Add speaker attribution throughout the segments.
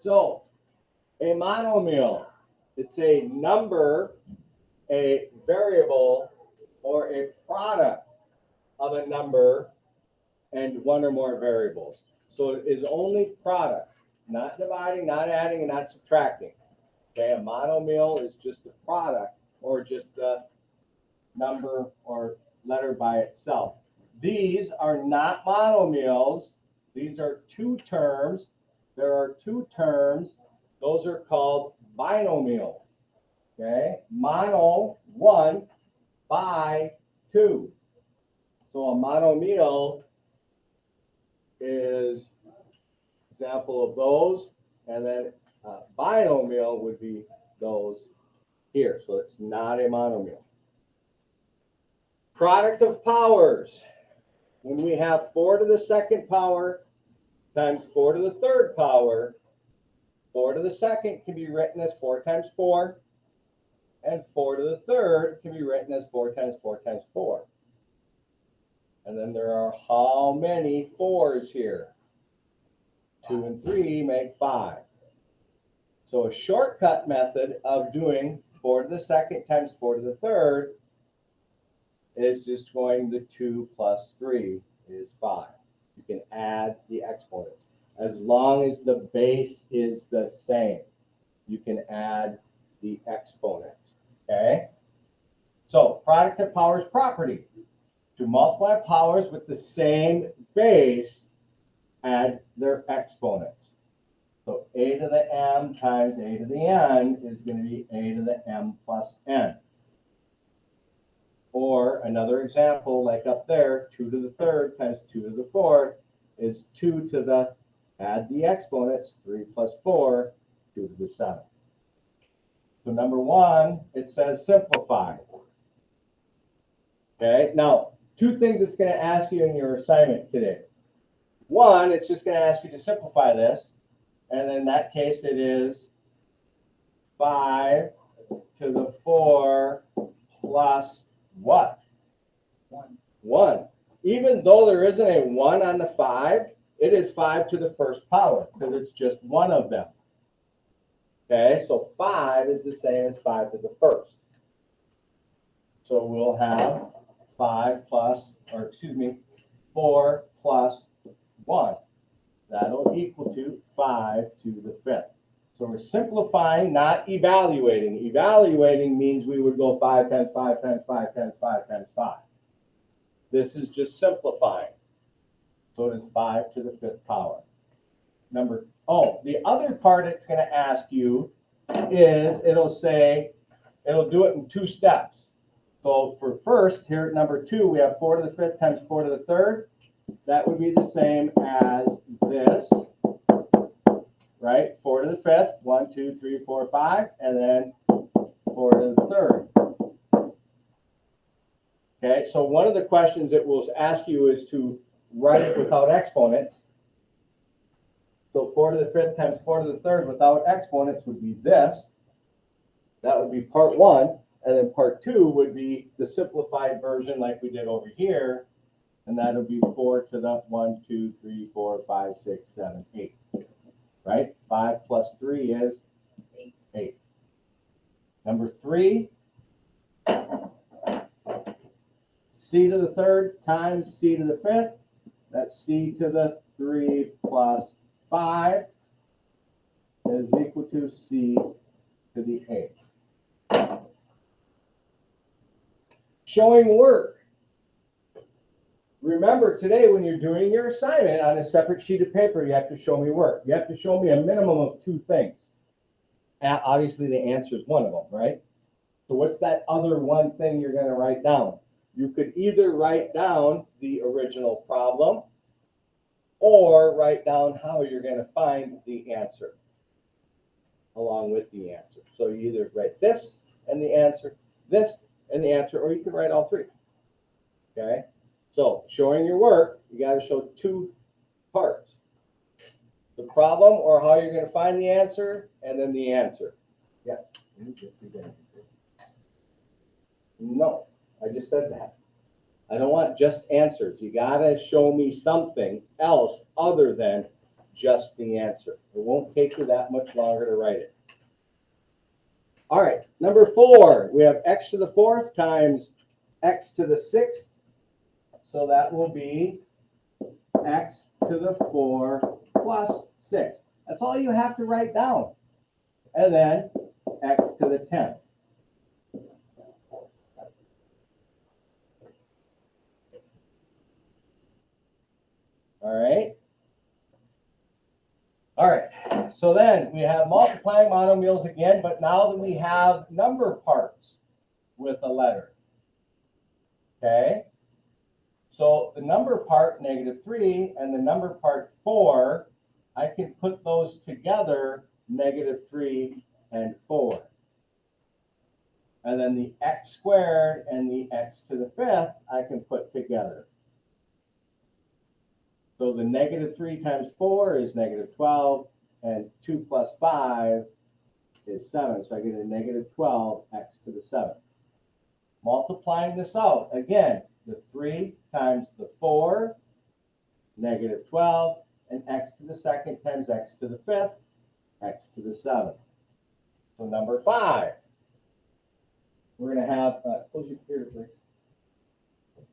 Speaker 1: So a monomial, it's a number, a variable, or a product of a number and one or more variables. So it is only product, not dividing, not adding, and not subtracting. Okay, a monomial is just a product or just a number or letter by itself. These are not monomials. These are two terms. There are two terms. Those are called binomials. Okay, mono, one, bi, two. So a monomial is example of those, and then binomial would be those here. So it's not a monomial. Product of powers. When we have 4 to the second power times 4 to the third power, 4 to the second can be written as 4 times 4, and 4 to the third can be written as 4 times 4 times 4. And then there are how many 4s here? 2 and 3 make 5. So a shortcut method of doing 4 to the second times 4 to the third is just going the 2 plus 3 is 5. You can add the exponents. As long as the base is the same, you can add the exponents, okay? So product of powers property. To multiply powers with the same base, add their exponents. So a to the m times a to the n is going to be a to the m plus n. Or another example, like up there, 2 to the third times 2 to the fourth is 2 to the, add the exponents, 3 plus 4, 2 to the 7. So number 1, it says simplify. Okay, now, 2 things it's going to ask you in your assignment today. 1, it's just going to ask you to simplify this. And in that case, it is 5 to the 4 plus what? 1. Even though there isn't a 1 on the 5, it is 5 to the first power because it's just one of them. Okay, so 5 is the same as 5 to the first. So we'll have 5 plus, or excuse me, 4 plus 1. That'll equal to 5 to the fifth. So we're simplifying, not evaluating. Evaluating means we would go 5 times 5 times 5 times 5 times 5. This is just simplifying. So it is 5 to the fifth power. The other part it's going to ask you is it'll do it in 2 steps. So for first, here at number 2, we have 4 to the fifth times 4 to the third. That would be the same as this, right? 4 to the fifth, 1, 2, 3, 4, 5, and then 4 to the third. Okay, so one of the questions it will ask you is to write it without exponents. So 4 to the fifth times 4 to the third without exponents would be this. That would be part 1. And then part 2 would be the simplified version like we did over here. And that would be 4 to the 1, 2, 3, 4, 5, 6, 7, 8. Right? 5 plus 3 is 8. Number 3, c to the third times c to the fifth. That's c to the 3 plus 5 is equal to c to the 8. Showing work. Remember today when you're doing your assignment on a separate sheet of paper, you have to show me work. You have to show me a minimum of 2 things. And obviously the answer is one of them, right? So what's that other one thing you're going to write down? You could either write down the original problem or write down how you're going to find the answer along with the answer. So you either write this and the answer, this and the answer, or you can write all 3. Okay? So showing your work, you got to show 2 parts. The problem or how you're going to find the answer, and then the answer. Yes. No, I just said that. I don't want just answers. You got to show me something else other than just the answer. It won't take you that much longer to write it. All right, number 4, we have x to the 4th times x to the 6th. So that will be x to the 4 plus 6. That's all you have to write down. And then x to the 10th. All right. All right. So then we have multiplying monomials again, but now that we have number parts with a letter. Okay. So the number part, -3, and the number part 4, I can put those together, -3 and 4. And then the x squared and the x to the 5th, I can put together. So the -3 times 4 is -12, and 2 plus 5 is 7. So I get a -12 x to the 7th. Multiplying this out, again, the 3 times the 4, -12, and x to the 2nd times x to the 5th, x to the 7th. So number 5, we're going to have, close your computer, please.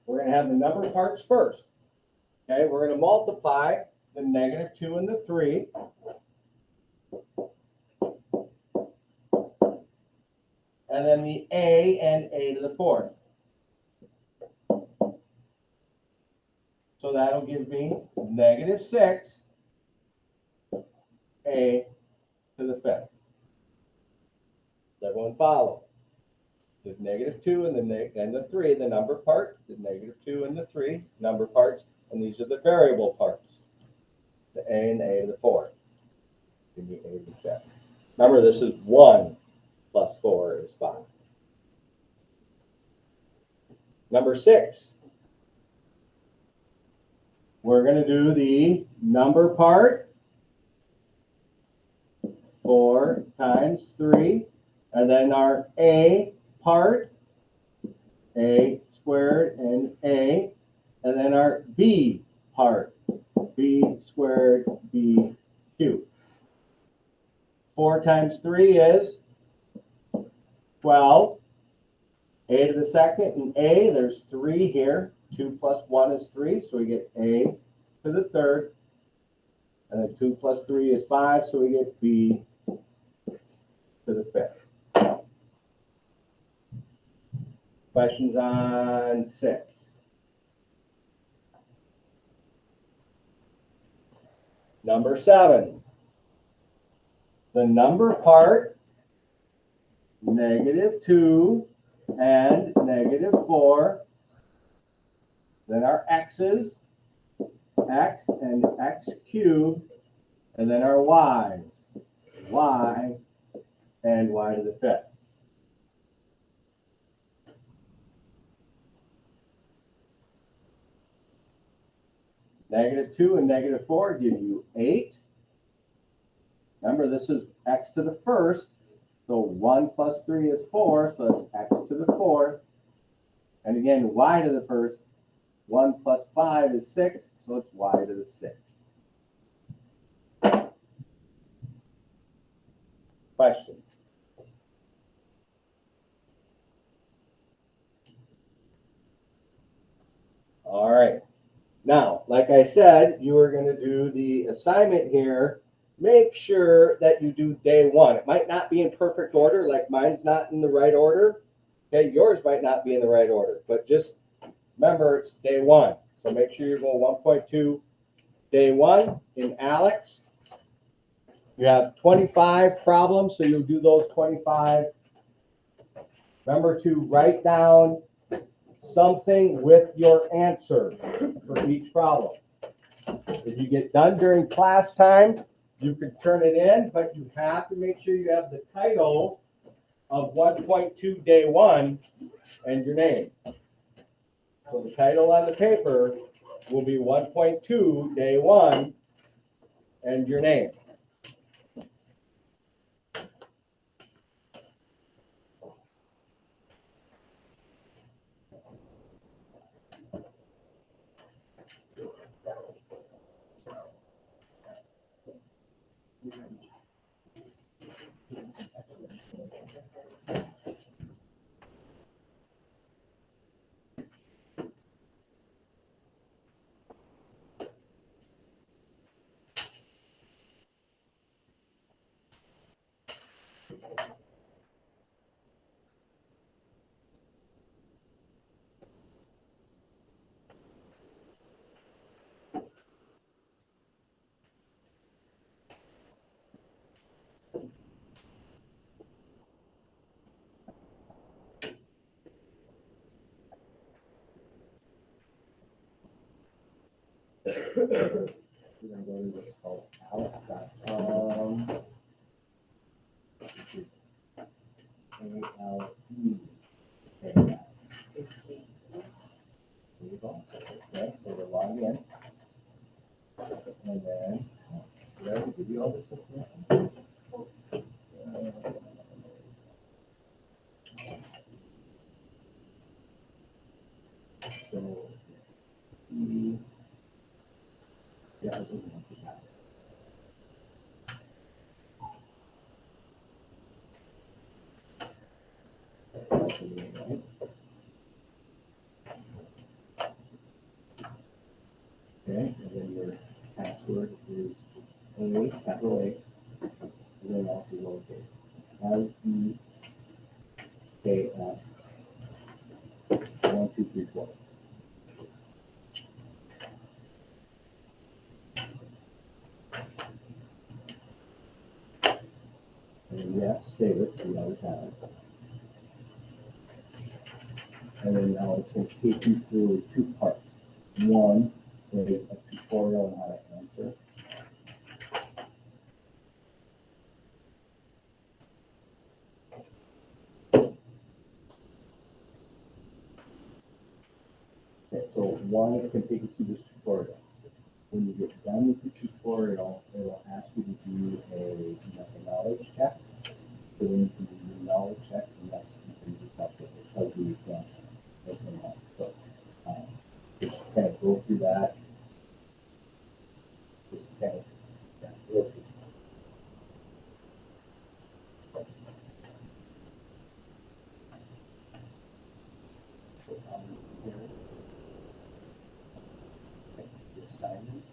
Speaker 1: We're going to have the number parts first. Okay, we're going to multiply the -2 and the 3. And then the a and a to the 4th. So that'll give me -6 a to the 5th. Does everyone follow? The -2 and the 3, the number part, the -2 and the 3, number parts, and these are the variable parts. The a and the a to the 4th. Give me a to the 5th. Remember, this is 1 plus 4 is 5. Number 6. We're going to do the number part, 4 times 3, and then our a part, a squared and a, and then our b part, b squared, b cubed. 4 times 3 is 12. A to the 2nd and a, there's 3 here. 2 plus 1 is 3, so we get a to the 3rd. And then 2 plus 3 is 5, so we get b to the 5th. Questions on 6? Number 7. The number part, -2 and -4. Then our x's, x and x cubed, and then our y's, y and y to the 5th. -2 and -4 give you 8. Remember, this is x to the 1st, so 1 plus 3 is 4, so that's x to the 4th. And again, y to the 1st, 1 plus 5 is 6, so it's y to the 6th. Question? All right. Now, like I said, you are going to do the assignment here. Make sure that you do day 1. It might not be in perfect order, like mine's not in the right order. Okay, yours might not be in the right order, but just remember it's day 1. So make sure you're going 1.2 day 1 in Alex. You have 25 problems, so you'll do those 25. Remember to write down something with your answer for each problem. If you get done during class time, you can turn it in, but you have to make sure you have the title of 1.2 day 1 and your name. So the title on the paper will be 1.2 day 1 and your name. We're gonna go to what's called Alex.com. ALE. There you go. Okay, so we're logged in. And then, did I give you all this information? So, yeah, I was looking at that. That's what I'm doing, right? Okay, and then your password is A, capital A, and then also lowercase. LEKS 1, 2, 3, 4. And yes, save it, so you always have it. And then now it's going to take you through two parts. One is a tutorial on how to answer. Okay, so one is going to take you through this tutorial. When you get done with the tutorial, it will ask you to do a knowledge check. So when you can do your knowledge check, and yes, you can do something that tells you you can. So just kind of go through that. Just kind of, yeah, we'll see. The assignments.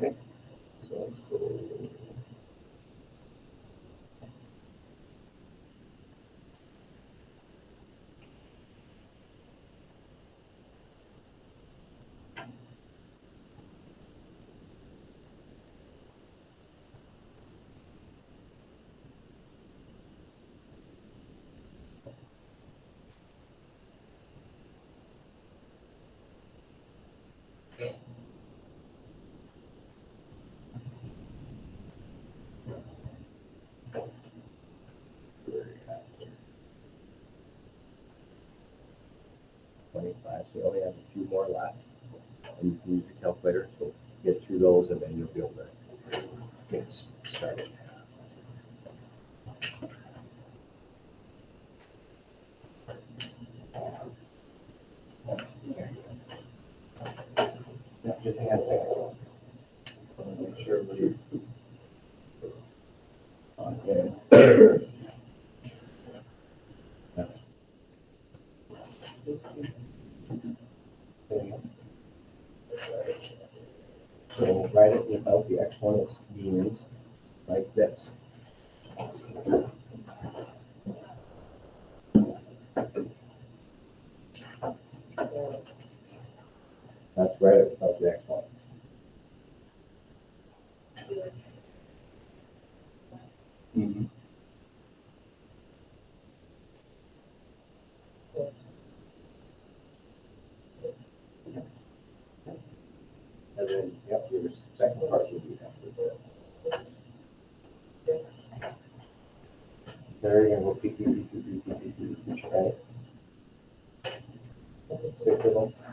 Speaker 1: Okay, so let's go. So you only have a few more left. And you can use a calculator, so get through those and then you'll be able to get started. Yeah, just hang on a second. Make sure everybody's okay. So write it without the exponents means like this. That's write it without the exponent. Mm-hmm. And then, yep, your second part will be after that. There you're gonna go peek, peek, peek, peek, peek, peek, peek, peek, right? 6 of them.